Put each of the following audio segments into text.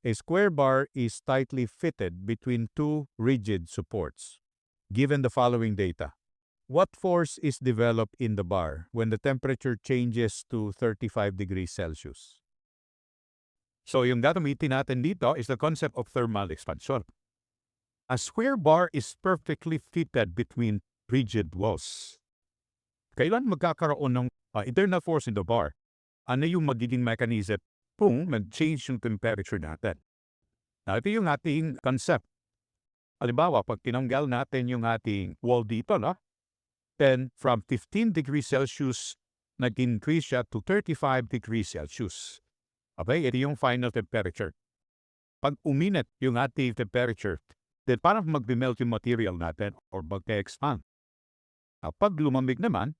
A square bar is tightly fitted between two rigid supports. Given the following data, what force is developed in the bar when the temperature changes to 35 degrees Celsius? So yung gagamitin natin dito is the concept of thermal expansion. A square bar is perfectly fitted between rigid walls. Kailan magkakaroon ng internal force in the bar? Ano yung magiging mechanism kung mag-change yung temperature natin? Now, ito yung ating concept. Halimbawa, pag tinanggal natin yung ating wall dito, then from 15 degrees Celsius, nag-increase siya to 35 degrees Celsius. Okay, ito yung final temperature. Pag uminit yung ating temperature, then parang mag-melt yung material natin or mag-expand. Pag lumamig naman,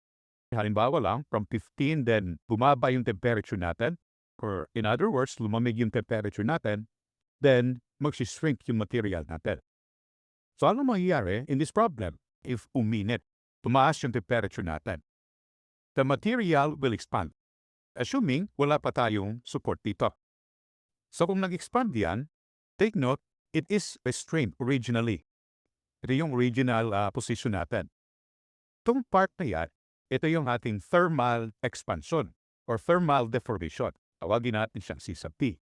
halimbawa lang, from 15, then bumaba yung temperature natin, or in other words, lumamig yung temperature natin, then mag-shrink yung material natin. So ano mangyayari in this problem? If uminit, tumaas yung temperature natin, the material will expand, assuming wala pa tayong support dito. So kung nag-expand yan, take note, it is restrained originally. Ito yung original position natin. Itong part na yan, ito yung ating thermal expansion or thermal deformation. Tawagin natin siyang C sub T.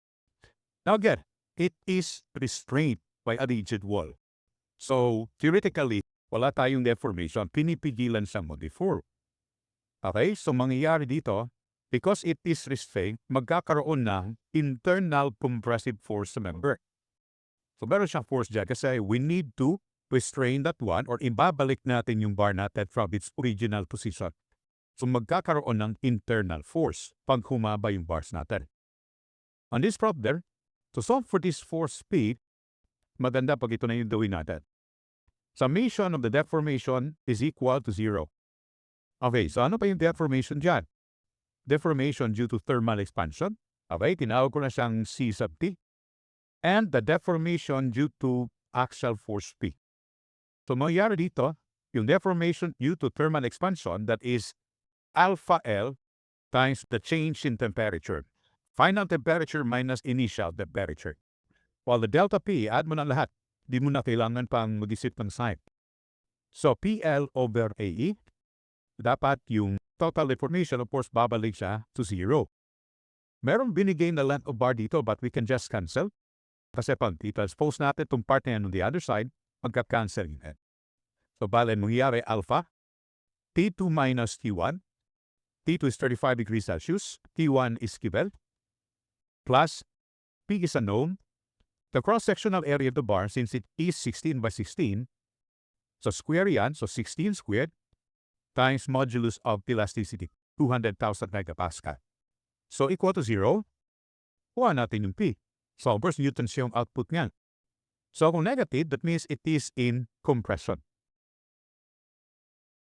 Now again, it is restrained by a rigid wall. So theoretically, wala tayong deformation, pinipigilan siyang mag-deform. Okay, so mangyayari dito, because it is restrained, magkakaroon ng internal compressive force sa member. So meron siyang force dyan kasi we need to restrain that one or ibabalik natin yung bar natin from its original position. So magkakaroon ng internal force pag humaba yung bars natin. On this problem, to solve for this force P, maganda pag ito na yung gawin natin. Summation of the deformation is equal to 0. Okay, so ano pa yung deformation dyan? Deformation due to thermal expansion. Okay, tinawag ko na siyang C sub T. And the deformation due to axial force P. So mangyayari dito, yung deformation due to thermal expansion, that is alpha L times the change in temperature. Final temperature minus initial temperature. While the delta P, add mo na lahat. Di mo na kailangan pang mag-isip ng sign. So PL over AE, dapat yung total deformation, of course, babalik siya to 0. Merong binigay na length of bar dito, but we can just cancel. Kasi pag i-transpose natin itong part na yan on the other side, magka-cancel yun. So bale, mangyayari alpha, T2 minus T1, T2 is 35 degrees Celsius, T1 is given, plus P is unknown. The cross-sectional area of the bar, since it is 16 by 16, so square yan, so 16 squared, times modulus of elasticity, 200,000 megapascal. So equal to 0, kuha natin yung P. So, first newtons yung output niyan. So, kung negative, that means it is in compression.